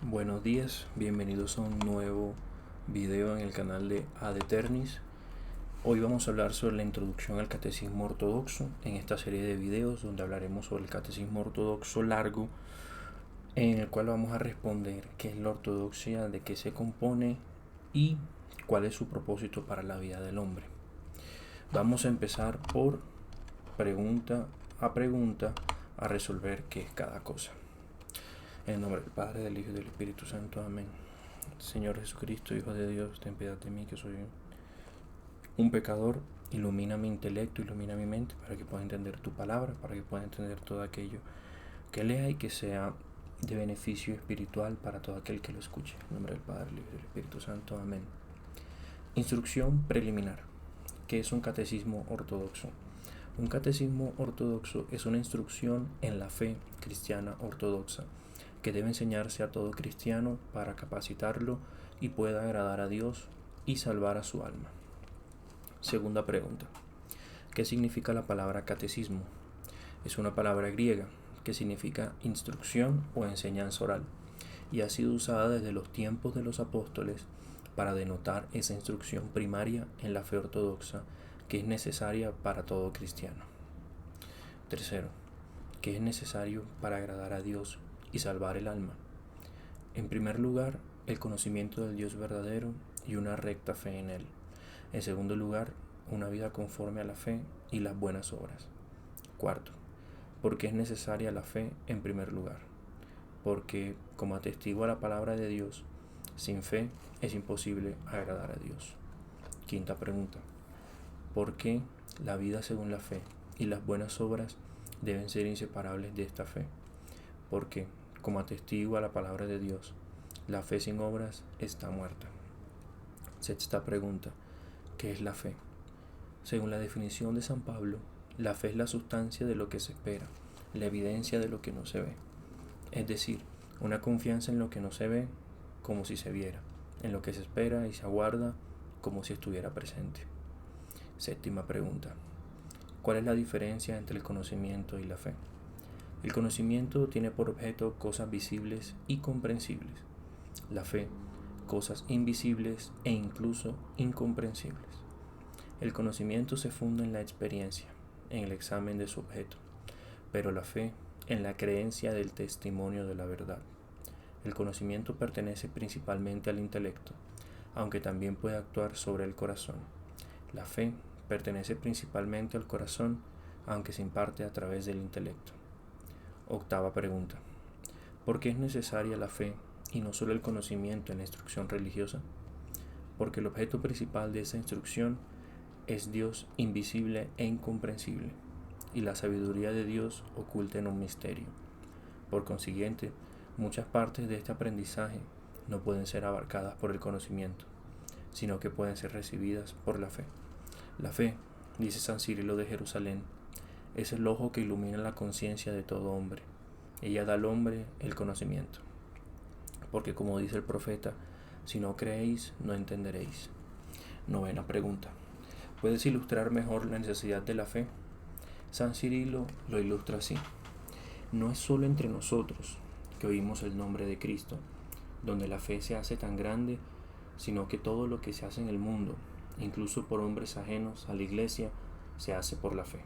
Buenos días, bienvenidos a un nuevo video en el canal de Ad Eternis. Hoy vamos a hablar sobre la introducción al catecismo ortodoxo en esta serie de videos donde hablaremos sobre el catecismo ortodoxo largo, en el cual vamos a responder qué es la ortodoxia, de qué se compone y cuál es su propósito para la vida del hombre. Vamos a empezar por pregunta a resolver qué es cada cosa. En el nombre del Padre, del Hijo y del Espíritu Santo. Amén. Señor Jesucristo, Hijo de Dios, ten piedad de mí, que soy un pecador. Ilumina mi intelecto, ilumina mi mente para que pueda entender tu palabra, para que pueda entender todo aquello que lea y que sea de beneficio espiritual para todo aquel que lo escuche. En nombre del Padre, del Hijo y del Espíritu Santo. Amén. Instrucción preliminar. ¿Qué es un catecismo ortodoxo? Un catecismo ortodoxo es una instrucción en la fe cristiana ortodoxa que debe enseñarse a todo cristiano para capacitarlo y pueda agradar a Dios y salvar a su alma. Segunda pregunta. ¿Qué significa la palabra catecismo? Es una palabra griega que significa instrucción o enseñanza oral y ha sido usada desde los tiempos de los apóstoles para denotar esa instrucción primaria en la fe ortodoxa que es necesaria para todo cristiano. Tercero, ¿qué es necesario para agradar a Dios y salvar el alma? En primer lugar, el conocimiento del Dios verdadero y una recta fe en Él. En segundo lugar, una vida conforme a la fe y las buenas obras. Cuarto, ¿por qué es necesaria la fe en primer lugar? Porque, como atestigua la palabra de Dios, sin fe es imposible agradar a Dios. Quinta pregunta, ¿por qué la vida según la fe y las buenas obras deben ser inseparables de esta fe? Porque, como atestigua la palabra de Dios, la fe sin obras está muerta. Sexta pregunta, ¿qué es la fe? Según la definición de San Pablo, la fe es la sustancia de lo que se espera, la evidencia de lo que no se ve. Es decir, una confianza en lo que no se ve como si se viera, en lo que se espera y se aguarda como si estuviera presente. Séptima pregunta, ¿cuál es la diferencia entre el conocimiento y la fe? El conocimiento tiene por objeto cosas visibles y comprensibles. La fe, cosas invisibles e incluso incomprensibles. El conocimiento se funda en la experiencia, en el examen de su objeto, pero la fe en la creencia del testimonio de la verdad. El conocimiento pertenece principalmente al intelecto, aunque también puede actuar sobre el corazón. La fe pertenece principalmente al corazón, aunque se imparte a través del intelecto. Octava pregunta, ¿por qué es necesaria la fe y no solo el conocimiento en la instrucción religiosa? Porque el objeto principal de esa instrucción es Dios invisible e incomprensible, y la sabiduría de Dios oculta en un misterio. Por consiguiente, muchas partes de este aprendizaje no pueden ser abarcadas por el conocimiento, sino que pueden ser recibidas por la fe. La fe, dice San Cirilo de Jerusalén, es el ojo que ilumina la conciencia de todo hombre. Ella da al hombre el conocimiento. Porque como dice el profeta, si no creéis, no entenderéis. Novena pregunta, ¿puedes ilustrar mejor la necesidad de la fe? San Cirilo lo ilustra así. No es solo entre nosotros que oímos el nombre de Cristo, donde la fe se hace tan grande, sino que todo lo que se hace en el mundo, incluso por hombres ajenos a la iglesia, se hace por la fe.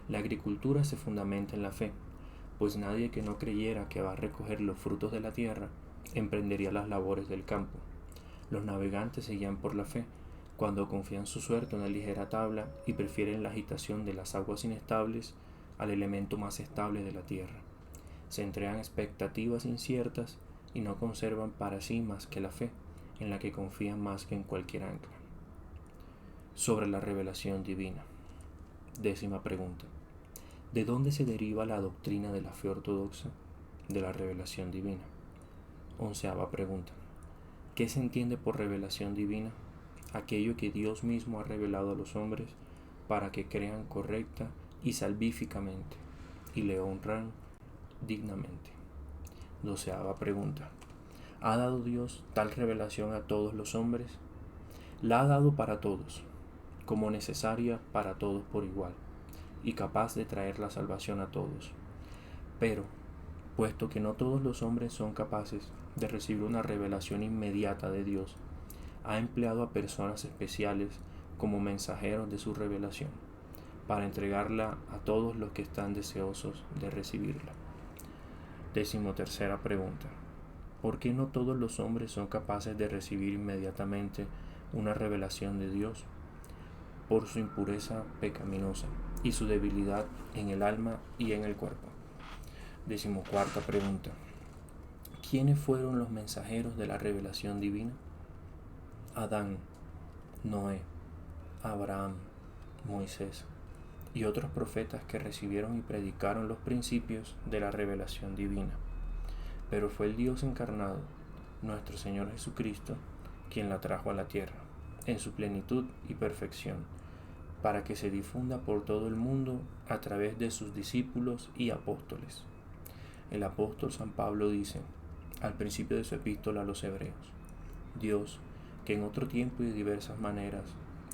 La agricultura se fundamenta en la fe, pues nadie que no creyera que va a recoger los frutos de la tierra emprendería las labores del campo. Los navegantes se guían por la fe, cuando confían su suerte en una ligera tabla y prefieren la agitación de las aguas inestables al elemento más estable de la tierra. Se entregan expectativas inciertas y no conservan para sí más que la fe, en la que confían más que en cualquier ancla. Sobre la revelación divina. Décima pregunta. ¿De dónde se deriva la doctrina de la fe ortodoxa? De la revelación divina. Onceava pregunta. ¿Qué se entiende por revelación divina? Aquello que Dios mismo ha revelado a los hombres para que crean correcta y salvíficamente y le honran dignamente. Doceava pregunta. ¿Ha dado Dios tal revelación a todos los hombres? La ha dado para todos, como necesaria para todos por igual, y capaz de traer la salvación a todos. Pero, puesto que no todos los hombres son capaces de recibir una revelación inmediata de Dios, ha empleado a personas especiales como mensajeros de su revelación, para entregarla a todos los que están deseosos de recibirla. 13ª pregunta. ¿Por qué no todos los hombres son capaces de recibir inmediatamente una revelación de Dios? Por su impureza pecaminosa y su debilidad en el alma y en el cuerpo. 14ª pregunta. ¿Quiénes fueron los mensajeros de la revelación divina? Adán, Noé, Abraham, Moisés y otros profetas que recibieron y predicaron los principios de la revelación divina. Pero fue el Dios encarnado, nuestro Señor Jesucristo, quien la trajo a la tierra, en su plenitud y perfección, para que se difunda por todo el mundo a través de sus discípulos y apóstoles. El apóstol San Pablo dice, al principio de su epístola a los Hebreos, Dios, que en otro tiempo y de diversas maneras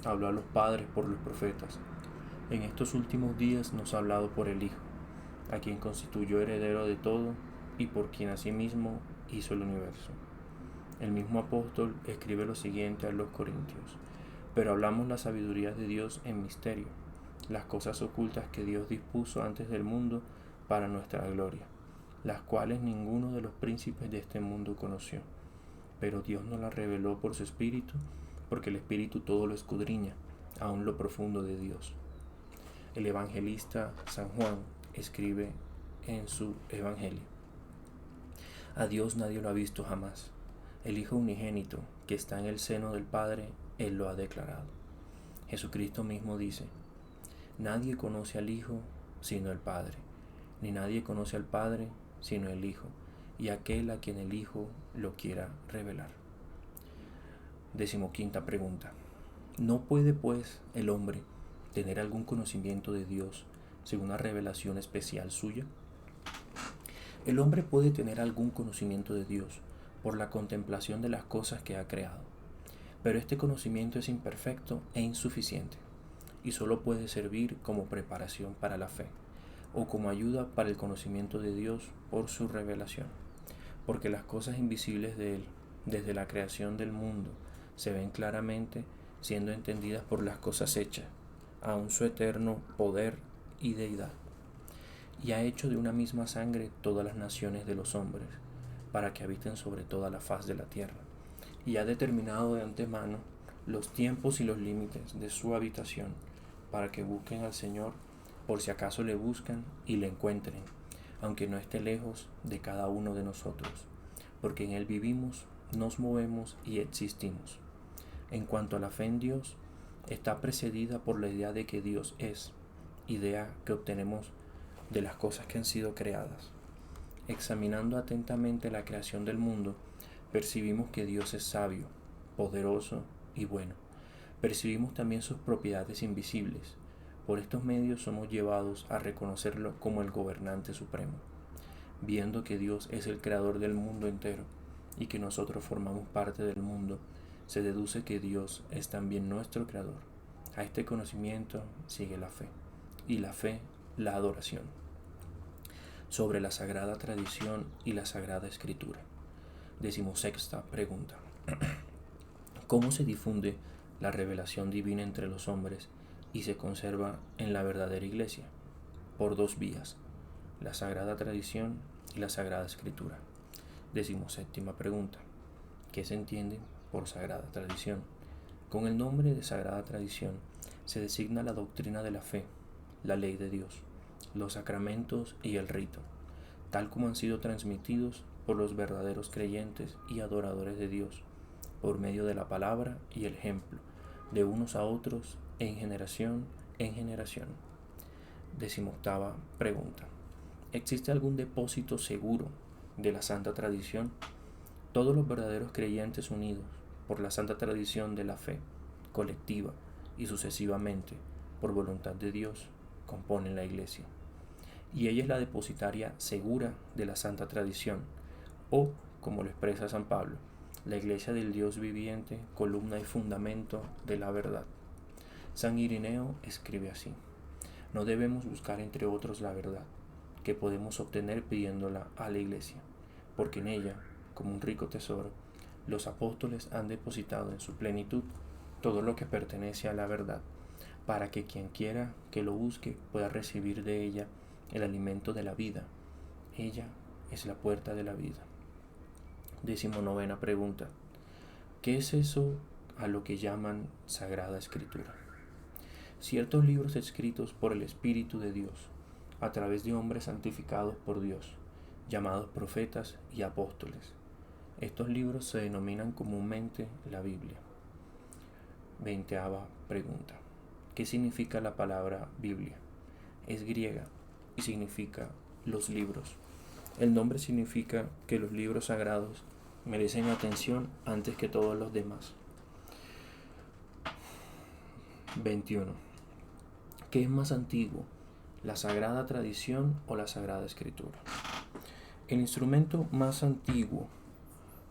habló a los padres por los profetas, en estos últimos días nos ha hablado por el Hijo, a quien constituyó heredero de todo y por quien asimismo hizo el universo. El mismo apóstol escribe lo siguiente a los Corintios: pero hablamos la sabiduría de Dios en misterio, las cosas ocultas que Dios dispuso antes del mundo para nuestra gloria, las cuales ninguno de los príncipes de este mundo conoció, pero Dios nos las reveló por su Espíritu, porque el Espíritu todo lo escudriña, aun lo profundo de Dios. El evangelista San Juan escribe en su Evangelio: a Dios nadie lo ha visto jamás. El Hijo unigénito, que está en el seno del Padre, Él lo ha declarado. Jesucristo mismo dice: nadie conoce al Hijo sino el Padre, ni nadie conoce al Padre sino el Hijo, y aquel a quien el Hijo lo quiera revelar. 15ª pregunta. ¿No puede, pues, el hombre tener algún conocimiento de Dios según una revelación especial suya? El hombre puede tener algún conocimiento de Dios por la contemplación de las cosas que ha creado, pero este conocimiento es imperfecto e insuficiente, y solo puede servir como preparación para la fe, o como ayuda para el conocimiento de Dios por su revelación, porque las cosas invisibles de Él, desde la creación del mundo, se ven claramente, siendo entendidas por las cosas hechas, aun su eterno poder y deidad. Y ha hecho de una misma sangre todas las naciones de los hombres, para que habiten sobre toda la faz de la tierra, y ha determinado de antemano los tiempos y los límites de su habitación, para que busquen al Señor, por si acaso le buscan y le encuentren, aunque no esté lejos de cada uno de nosotros, porque en Él vivimos, nos movemos y existimos. En cuanto a la fe en Dios, está precedida por la idea de que Dios es, idea que obtenemos de las cosas que han sido creadas. Examinando atentamente la creación del mundo, percibimos que Dios es sabio, poderoso y bueno. Percibimos también sus propiedades invisibles. Por estos medios somos llevados a reconocerlo como el gobernante supremo. Viendo que Dios es el creador del mundo entero y que nosotros formamos parte del mundo, se deduce que Dios es también nuestro creador. A este conocimiento sigue la fe, y la fe, la adoración. Sobre la Sagrada Tradición y la Sagrada Escritura. 16ª pregunta. ¿Cómo se difunde la revelación divina entre los hombres y se conserva en la verdadera Iglesia? Por dos vías: la Sagrada Tradición y la Sagrada Escritura. 17ª pregunta. ¿Qué se entiende por Sagrada Tradición? Con el nombre de Sagrada Tradición se designa la doctrina de la fe, la ley de Dios, los sacramentos y el rito, tal como han sido transmitidos por los verdaderos creyentes y adoradores de Dios, por medio de la palabra y el ejemplo, de unos a otros, en generación en generación. 18ª pregunta. ¿Existe algún depósito seguro de la Santa Tradición? Todos los verdaderos creyentes unidos por la Santa Tradición de la fe, colectiva y sucesivamente, por voluntad de Dios, componen la Iglesia. Y ella es la depositaria segura de la Santa Tradición, o, como lo expresa San Pablo, la Iglesia del Dios viviente, columna y fundamento de la verdad. San Irineo escribe así: no debemos buscar entre otros la verdad, que podemos obtener pidiéndola a la Iglesia, porque en ella como un rico tesoro, los apóstoles han depositado en su plenitud todo lo que pertenece a la verdad, para que quien quiera que lo busque pueda recibir de ella el alimento de la vida. Ella es la puerta de la vida. 19ª pregunta. ¿Qué es eso a lo que llaman Sagrada Escritura? Ciertos libros escritos por el Espíritu de Dios, a través de hombres santificados por Dios, llamados profetas y apóstoles. Estos libros se denominan comúnmente la Biblia. 20ª pregunta. ¿Qué significa la palabra Biblia? Es griega y significa los libros. El nombre significa que los libros sagrados merecen atención antes que todos los demás. 21. ¿Qué es más antiguo, la Sagrada Tradición o la Sagrada Escritura? El instrumento más antiguo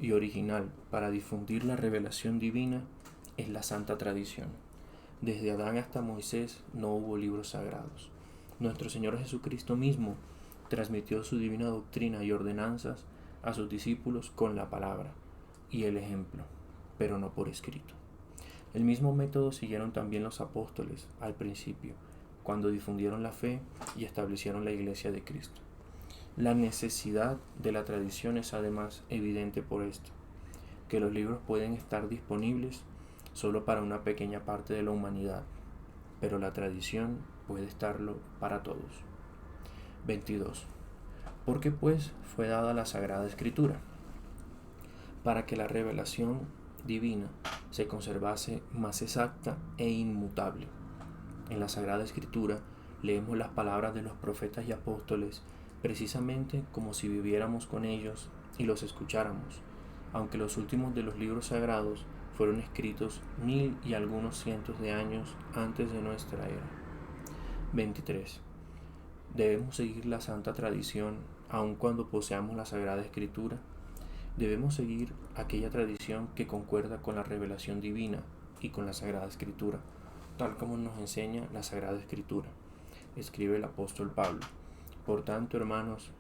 y original para difundir la revelación divina es la Santa Tradición. Desde Adán hasta Moisés no hubo libros sagrados. Nuestro Señor Jesucristo mismo transmitió su divina doctrina y ordenanzas a sus discípulos con la palabra y el ejemplo, pero no por escrito. El mismo método siguieron también los apóstoles al principio, cuando difundieron la fe y establecieron la Iglesia de Cristo. La necesidad de la tradición es además evidente por esto, que los libros pueden estar disponibles solo para una pequeña parte de la humanidad, pero la tradición puede estarlo para todos. 22. ¿Por qué pues fue dada la Sagrada Escritura? Para que la revelación divina se conservase más exacta e inmutable. En la Sagrada Escritura leemos las palabras de los profetas y apóstoles precisamente como si viviéramos con ellos y los escucháramos, aunque los últimos de los libros sagrados fueron escritos 1000 y algunos cientos de años antes de nuestra era. 23. Debemos seguir la santa tradición aun cuando poseamos la Sagrada Escritura. Debemos seguir aquella tradición que concuerda con la revelación divina y con la Sagrada Escritura, tal como nos enseña la Sagrada Escritura. Escribe el apóstol Pablo. Por tanto, hermanos,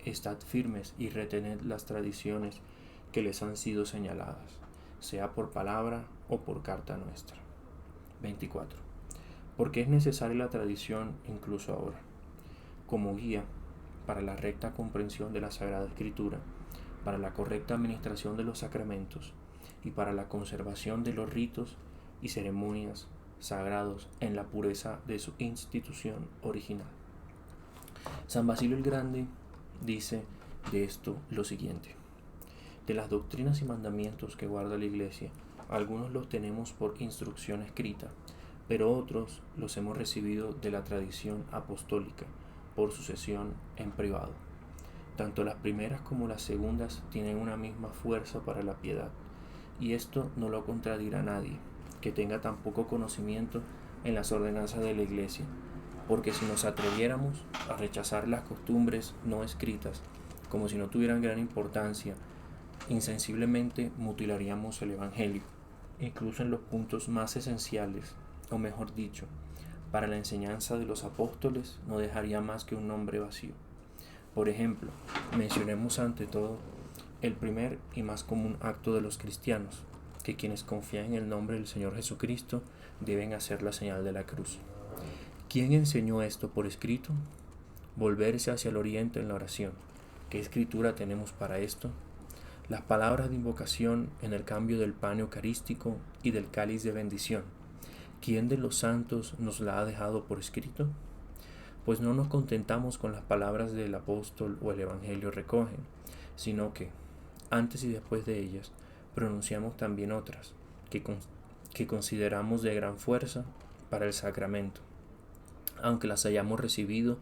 estad firmes y retened las tradiciones que les han sido señaladas, sea por palabra o por carta nuestra. 24. ¿Por qué es necesaria la tradición incluso ahora? Como guía para la recta comprensión de la Sagrada Escritura, para la correcta administración de los sacramentos y para la conservación de los ritos y ceremonias sagrados en la pureza de su institución original. San Basilio el Grande dice de esto lo siguiente: de las doctrinas y mandamientos que guarda la Iglesia, algunos los tenemos por instrucción escrita, pero otros los hemos recibido de la tradición apostólica, por sucesión en privado. Tanto las primeras como las segundas tienen una misma fuerza para la piedad, y esto no lo contradirá nadie que tenga tan poco conocimiento en las ordenanzas de la Iglesia, porque si nos atreviéramos a rechazar las costumbres no escritas como si no tuvieran gran importancia, insensiblemente mutilaríamos el Evangelio, incluso en los puntos más esenciales, o mejor dicho, para la enseñanza de los apóstoles no dejaría más que un nombre vacío. Por ejemplo, mencionemos ante todo el primer y más común acto de los cristianos, que quienes confían en el nombre del Señor Jesucristo deben hacer la señal de la cruz. ¿Quién enseñó esto por escrito? Volverse hacia el oriente en la oración. ¿Qué escritura tenemos para esto? Las palabras de invocación en el cambio del pan eucarístico y del cáliz de bendición. ¿Quién de los santos nos la ha dejado por escrito? Pues no nos contentamos con las palabras del apóstol o el evangelio recogen, sino que, antes y después de ellas, pronunciamos también otras, que consideramos de gran fuerza para el sacramento, aunque las hayamos recibido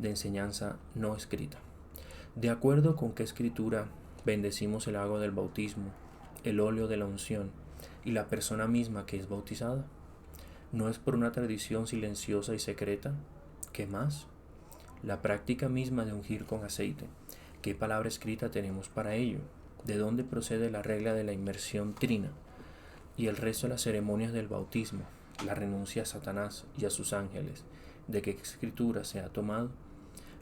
de enseñanza no escrita. De acuerdo con qué escritura bendecimos el agua del bautismo, el óleo de la unción y la persona misma que es bautizada. ¿No es por una tradición silenciosa y secreta? ¿Qué más? La práctica misma de ungir con aceite. ¿Qué palabra escrita tenemos para ello? ¿De dónde procede la regla de la inmersión trina? Y el resto de las ceremonias del bautismo, la renuncia a Satanás y a sus ángeles, ¿de qué escritura se ha tomado?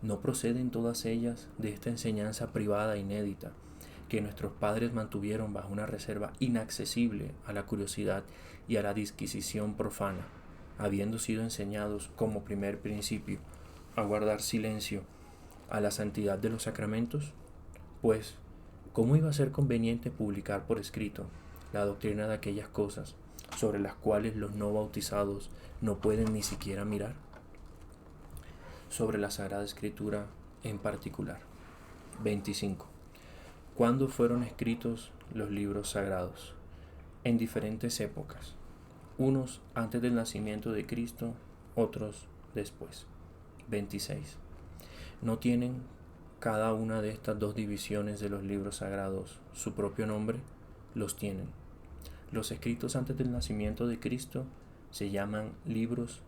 ¿No proceden todas ellas de esta enseñanza privada inédita, que nuestros padres mantuvieron bajo una reserva inaccesible a la curiosidad y a la disquisición profana, habiendo sido enseñados como primer principio a guardar silencio a la santidad de los sacramentos? Pues, ¿cómo iba a ser conveniente publicar por escrito la doctrina de aquellas cosas sobre las cuales los no bautizados no pueden ni siquiera mirar? Sobre la Sagrada Escritura en particular. 25. ¿Cuándo fueron escritos los libros sagrados? En diferentes épocas, unos antes del nacimiento de Cristo, otros después. 26. ¿No tienen cada una de estas dos divisiones de los libros sagrados su propio nombre? Los tienen. Los escritos antes del nacimiento de Cristo se llaman libros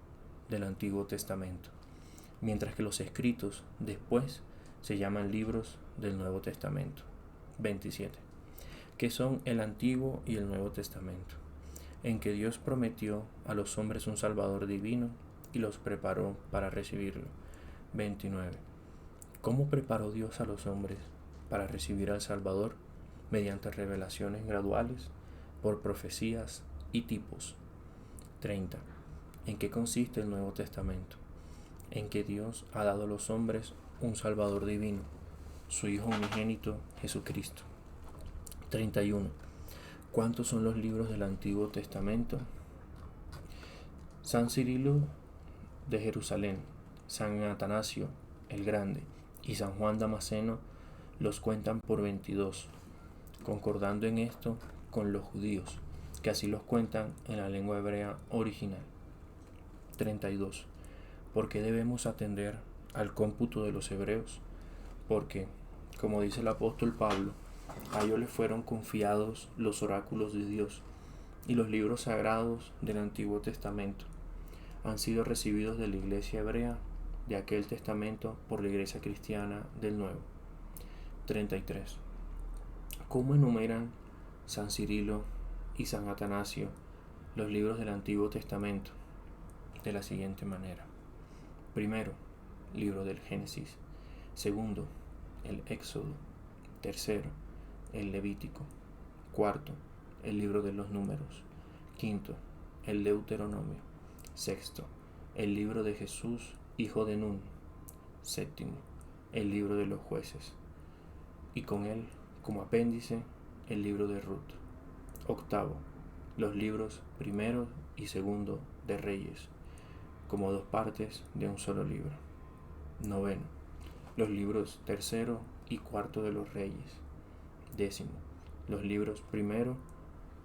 del Antiguo Testamento, mientras que los escritos después se llaman libros del Nuevo Testamento. 27. ¿Qué son el Antiguo y el Nuevo Testamento? En que Dios prometió a los hombres un Salvador divino y los preparó para recibirlo. 29. ¿Cómo preparó Dios a los hombres para recibir al Salvador? Mediante revelaciones graduales, por profecías y tipos. 30. ¿En qué consiste el Nuevo Testamento? En que Dios ha dado a los hombres un Salvador divino, su Hijo unigénito, Jesucristo. 31. ¿Cuántos son los libros del Antiguo Testamento? San Cirilo de Jerusalén, San Atanasio el Grande y San Juan Damasceno los cuentan por 22, concordando en esto con los judíos, que así los cuentan en la lengua hebrea original. 32. ¿Por qué debemos atender al cómputo de los hebreos? Porque, como dice el apóstol Pablo, a ellos les fueron confiados los oráculos de Dios, y los libros sagrados del Antiguo Testamento han sido recibidos de la iglesia hebrea de aquel testamento por la iglesia cristiana del Nuevo. 33. ¿Cómo enumeran San Cirilo y San Atanasio los libros del Antiguo Testamento? De la siguiente manera. Primero, libro del Génesis. Segundo, el Éxodo. Tercero, el Levítico. Cuarto, el libro de los Números. Quinto, el Deuteronomio. Sexto, el libro de Jesús, hijo de Nun. Séptimo, el libro de los Jueces. Y con él, como apéndice, el libro de Ruth. Octavo, los libros primero y segundo de Reyes, como dos partes de un solo libro. Noveno, los libros tercero y cuarto de los Reyes. Décimo, los libros primero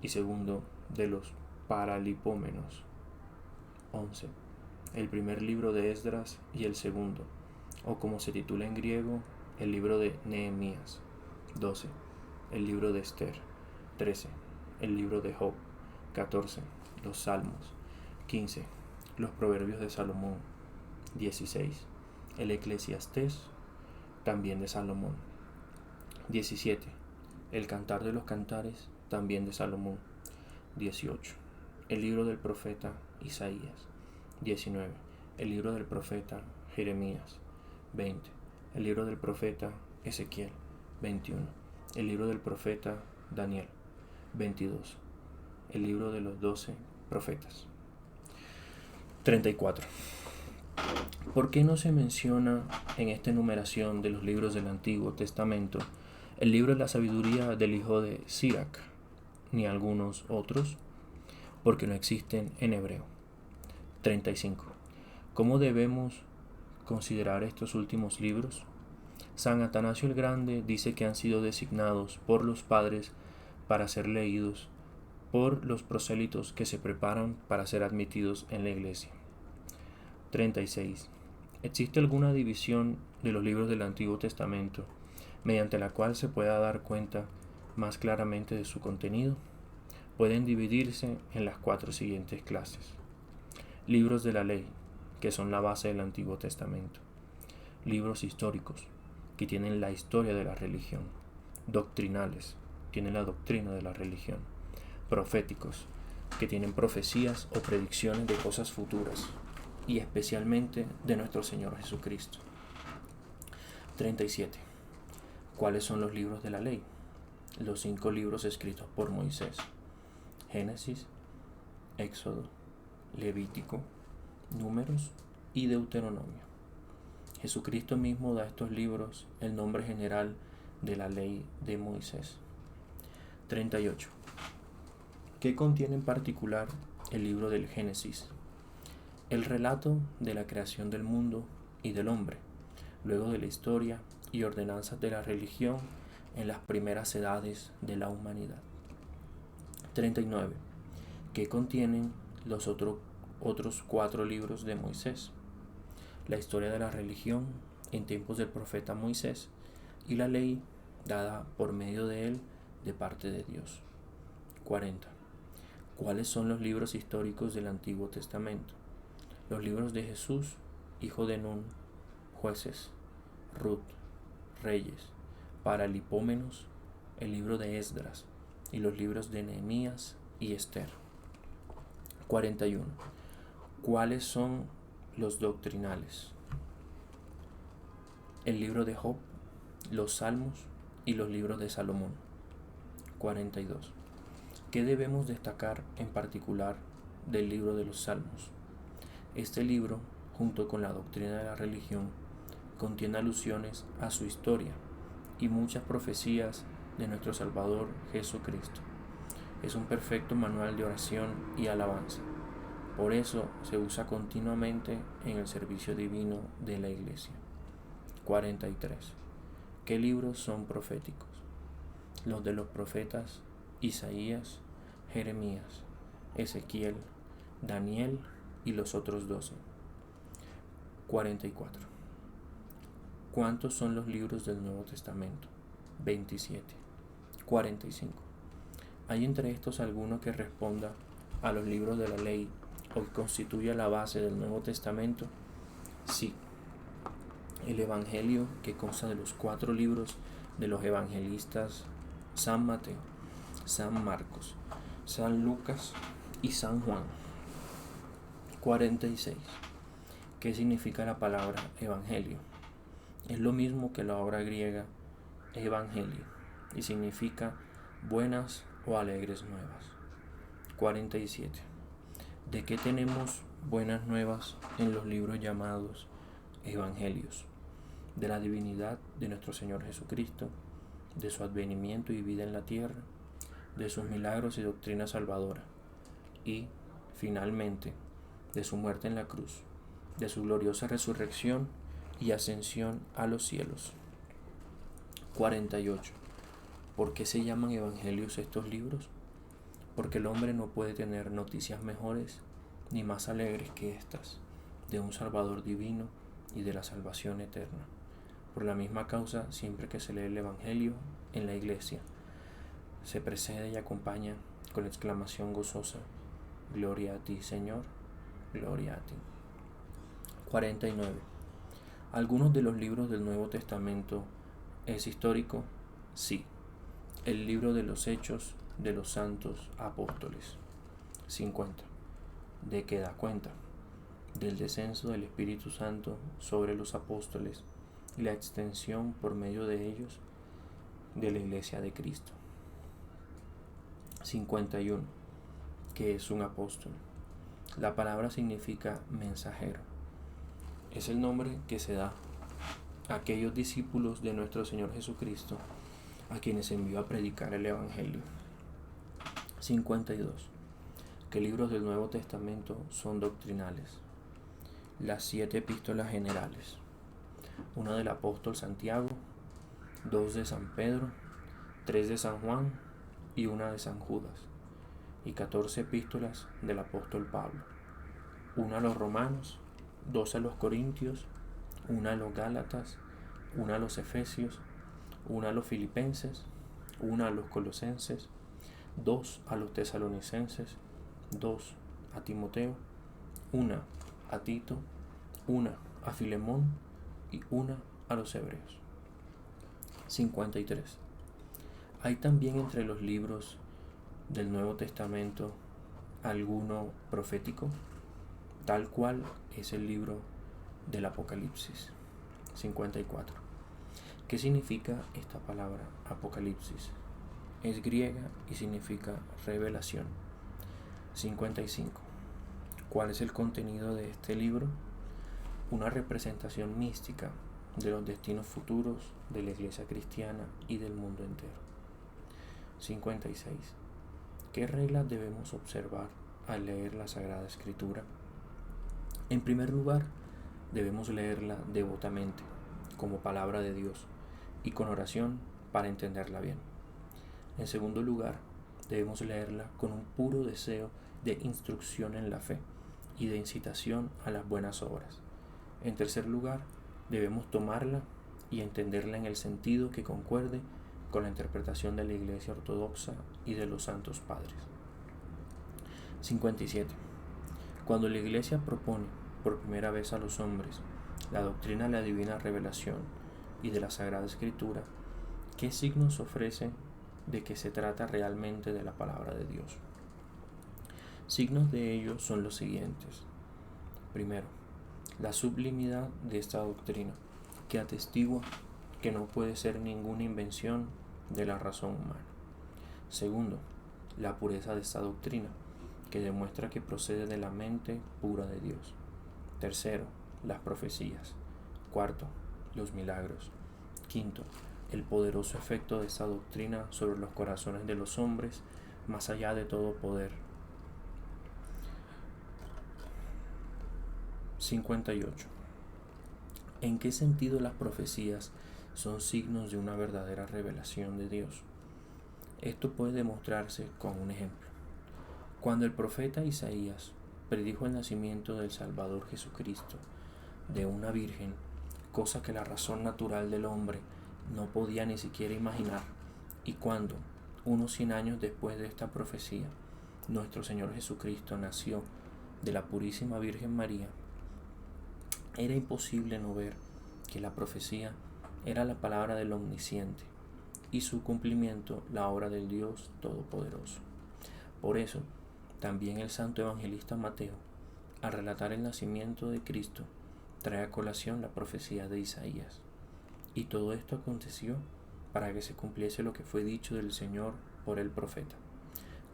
y segundo de los Paralipómenos. 11. El primer libro de Esdras y el segundo, o como se titula en griego, el libro de Nehemías. 12. El libro de Esther. 13. El libro de Job. 14. Los Salmos. 15. Los Proverbios de Salomón. 16. El Eclesiastés, también de Salomón. 17. El Cantar de los Cantares, también de Salomón. 18. El libro del profeta Isaías. 19. El libro del profeta Jeremías. 20. El libro del profeta Ezequiel. 21. El libro del profeta Daniel. 22. El libro de los 12 profetas. 34. ¿Por qué no se menciona en esta enumeración de los libros del Antiguo Testamento el libro de la sabiduría del hijo de Sirac, ni algunos otros? Porque no existen en hebreo. 35. ¿Cómo debemos considerar estos últimos libros? San Atanasio el Grande dice que han sido designados por los padres para ser leídos por los prosélitos que se preparan para ser admitidos en la iglesia. 36. ¿Existe alguna división de los libros del Antiguo Testamento mediante la cual se pueda dar cuenta más claramente de su contenido? Pueden dividirse en las 4 siguientes clases. Libros de la ley, que son la base del Antiguo Testamento. Libros históricos, que tienen la historia de la religión. Doctrinales, tienen la doctrina de la religión. Proféticos, que tienen profecías o predicciones de cosas futuras, y especialmente de nuestro Señor Jesucristo. 37. ¿Cuáles son los libros de la ley? los 5 libros escritos por Moisés: Génesis, Éxodo, Levítico, Números y Deuteronomio. Jesucristo mismo da a estos libros el nombre general de la ley de Moisés. 38. ¿Qué contiene en particular el libro del Génesis? El relato de la creación del mundo y del hombre, luego de la historia y ordenanzas de la religión en las primeras edades de la humanidad. 39. ¿Qué contienen los otros 4 libros de Moisés? La historia de la religión en tiempos del profeta Moisés y la ley dada por medio de él de parte de Dios. 40. ¿Cuáles son los libros históricos del Antiguo Testamento? Los libros de Jesús, hijo de Nun, Jueces, Ruth, Reyes, Paralipómenos, el libro de Esdras y los libros de Nehemías y Esther. 41. ¿Cuáles son los doctrinales? El libro de Job, los Salmos y los libros de Salomón. 42. ¿Qué debemos destacar en particular del libro de los Salmos? Este libro, junto con la doctrina de la religión, contiene alusiones a su historia y muchas profecías de nuestro Salvador Jesucristo. Es un perfecto manual de oración y alabanza. Por eso se usa continuamente en el servicio divino de la Iglesia. 43. ¿Qué libros son proféticos? Los de los profetas Isaías, Jeremías, Ezequiel, Daniel y los otros 12. 44. ¿Cuántos son los libros del Nuevo Testamento? 27. 45. ¿Hay entre estos alguno que responda a los libros de la ley o que constituya la base del Nuevo Testamento? Sí. El Evangelio, que consta de los 4 libros de los evangelistas San Mateo, San Marcos, San Lucas y San Juan. 46. ¿Qué significa la palabra evangelio? Es lo mismo que la obra griega evangelio y significa buenas o alegres nuevas. 47. ¿De qué tenemos buenas nuevas en los libros llamados evangelios? De la divinidad de nuestro Señor Jesucristo, de su advenimiento y vida en la tierra, de sus milagros y doctrina salvadora, y, finalmente, de su muerte en la cruz, de su gloriosa resurrección y ascensión a los cielos. 48. ¿Por qué se llaman evangelios estos libros? Porque el hombre no puede tener noticias mejores ni más alegres que estas, de un Salvador divino y de la salvación eterna. Por la misma causa, siempre que se lee el Evangelio en la iglesia, se precede y acompaña con la exclamación gozosa: Gloria a ti, Señor, gloria a ti. 49. ¿Algunos de los libros del Nuevo Testamento es histórico? Sí. El libro de los Hechos de los Santos Apóstoles. 50. ¿De qué da cuenta? Del descenso del Espíritu Santo sobre los apóstoles y la extensión por medio de ellos de la Iglesia de Cristo. 51. ¿Qué es un apóstol? La palabra significa mensajero. Es el nombre que se da a aquellos discípulos de nuestro Señor Jesucristo a quienes envió a predicar el Evangelio. 52. ¿Qué libros del Nuevo Testamento son doctrinales? Las 7 epístolas generales, una del apóstol Santiago, 2 de San Pedro, 3 de San Juan y una de San Judas, y 14 epístolas del apóstol Pablo, una a los romanos, 2 a los corintios, una a los gálatas, una a los efesios, una a los filipenses, una a los colosenses, 2 a los tesalonicenses, 2 a Timoteo, una a Tito, una a Filemón y una a los hebreos. 53. ¿Hay también entre los libros del Nuevo Testamento alguno profético? Tal cual es el libro del Apocalipsis. 54. ¿Qué significa esta palabra Apocalipsis? es griega y significa revelación. 55. ¿Cuál es el contenido de este libro? Una representación mística de los destinos futuros de la Iglesia cristiana y del mundo entero. 56. ¿Qué reglas debemos observar al leer la Sagrada Escritura? En primer lugar, debemos leerla devotamente, como palabra de Dios, y con oración para entenderla bien. En segundo lugar, debemos leerla con un puro deseo de instrucción en la fe y de incitación a las buenas obras. En tercer lugar, debemos tomarla y entenderla en el sentido que concuerde con la interpretación de la Iglesia Ortodoxa y de los Santos Padres. 57. Cuando la Iglesia propone por primera vez a los hombres la doctrina de la divina revelación y de la Sagrada Escritura, ¿qué signos ofrece de que se trata realmente de la palabra de Dios? Signos de ello son los siguientes. Primero, la sublimidad de esta doctrina, que atestigua que no puede ser ninguna invención de la razón humana. Segundo, la pureza de esta doctrina, que demuestra que procede de la mente pura de Dios. Tercero, las profecías. Cuarto, los milagros. Quinto, el poderoso efecto de esta doctrina sobre los corazones de los hombres, más allá de todo poder. 58. ¿En qué sentido las profecías son signos de una verdadera revelación de Dios? Esto puede demostrarse con un ejemplo. Cuando el profeta Isaías predijo el nacimiento del Salvador Jesucristo de una virgen, cosa que la razón natural del hombre no podía ni siquiera imaginar, y cuando, unos 100 años después de esta profecía, nuestro Señor Jesucristo nació de la purísima Virgen María, era imposible no ver que la profecía era la palabra del Omnisciente y su cumplimiento la obra del Dios Todopoderoso. Por eso, también el santo evangelista Mateo, al relatar el nacimiento de Cristo, trae a colación la profecía de Isaías. Y todo esto aconteció para que se cumpliese lo que fue dicho del Señor por el profeta,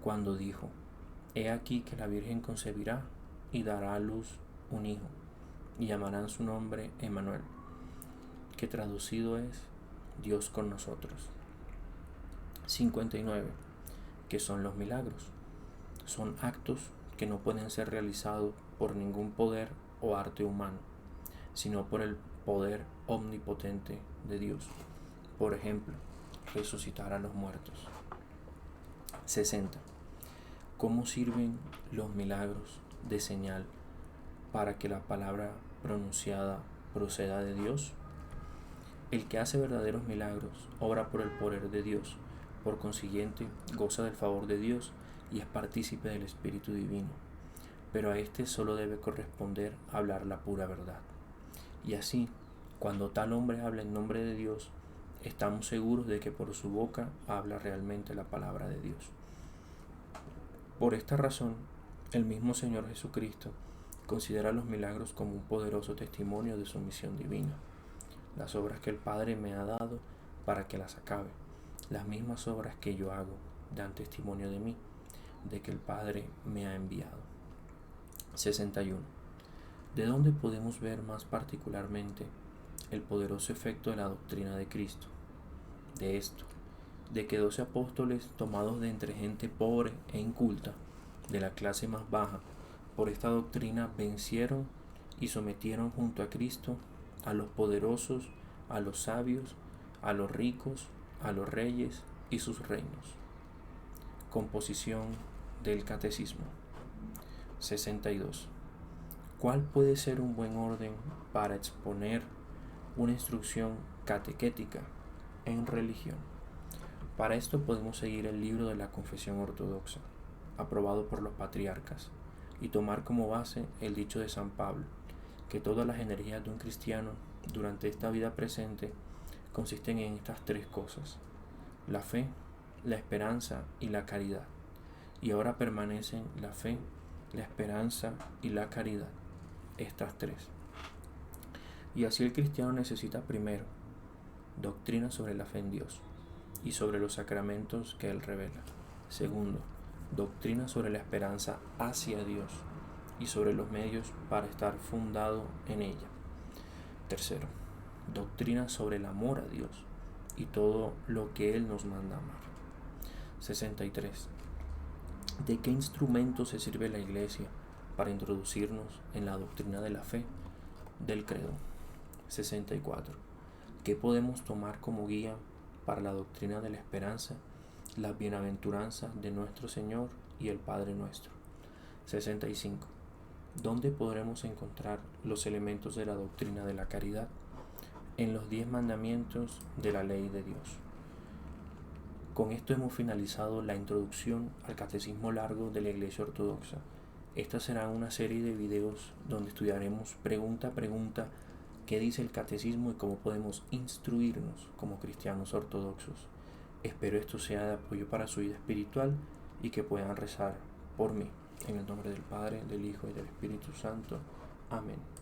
cuando dijo: He aquí que la Virgen concebirá y dará a luz un hijo, y llamarán su nombre Emmanuel, que traducido es Dios con nosotros. 59. ¿Qué son los milagros? Son actos que no pueden ser realizados por ningún poder o arte humano, sino por el poder omnipotente de Dios. Por ejemplo, resucitar a los muertos. 60. ¿Cómo sirven los milagros de señal para que la palabra pronunciada proceda de Dios? El que hace verdaderos milagros obra por el poder de Dios, por consiguiente goza del favor de Dios y es partícipe del Espíritu Divino, pero a éste solo debe corresponder hablar la pura verdad. Y así, cuando tal hombre habla en nombre de Dios, estamos seguros de que por su boca habla realmente la palabra de Dios. Por esta razón, el mismo Señor Jesucristo considera los milagros como un poderoso testimonio de su misión divina. Las obras que el Padre me ha dado para que las acabe, las mismas obras que yo hago, dan testimonio de mí, de que el Padre me ha enviado. 61. ¿De dónde podemos ver más particularmente el poderoso efecto de la doctrina de Cristo? De esto, de que 12 apóstoles tomados de entre gente pobre e inculta, de la clase más baja, por esta doctrina vencieron y sometieron junto a Cristo a los poderosos, a los sabios, a los ricos, a los reyes y sus reinos. Composición del Catecismo. 62. ¿Cuál puede ser un buen orden para exponer una instrucción catequética en religión? Para esto podemos seguir el libro de la Confesión Ortodoxa, aprobado por los patriarcas, y tomar como base el dicho de San Pablo, que todas las energías de un cristiano durante esta vida presente consisten en estas tres cosas: la fe, la esperanza y la caridad. Y ahora permanecen la fe, la esperanza y la caridad, estas tres. Y así el cristiano necesita primero doctrina sobre la fe en Dios, y sobre los sacramentos que Él revela. Segundo, doctrina sobre la esperanza hacia Dios y sobre los medios para estar fundado en ella. Tercero, doctrina sobre el amor a Dios y todo lo que Él nos manda amar. 63. ¿De qué instrumento se sirve la Iglesia para introducirnos en la doctrina de la fe del credo? 64. ¿Qué podemos tomar como guía para la doctrina de la esperanza, las bienaventuranzas de nuestro Señor y el Padre nuestro? 65. ¿Dónde podremos encontrar los elementos de la doctrina de la caridad? En los 10 mandamientos de la ley de Dios. Con esto hemos finalizado la introducción al Catecismo Largo de la Iglesia Ortodoxa. Esta será una serie de videos donde estudiaremos pregunta a pregunta qué dice el Catecismo y cómo podemos instruirnos como cristianos ortodoxos. Espero esto sea de apoyo para su vida espiritual y que puedan rezar por mí. En el nombre del Padre, del Hijo y del Espíritu Santo. Amén.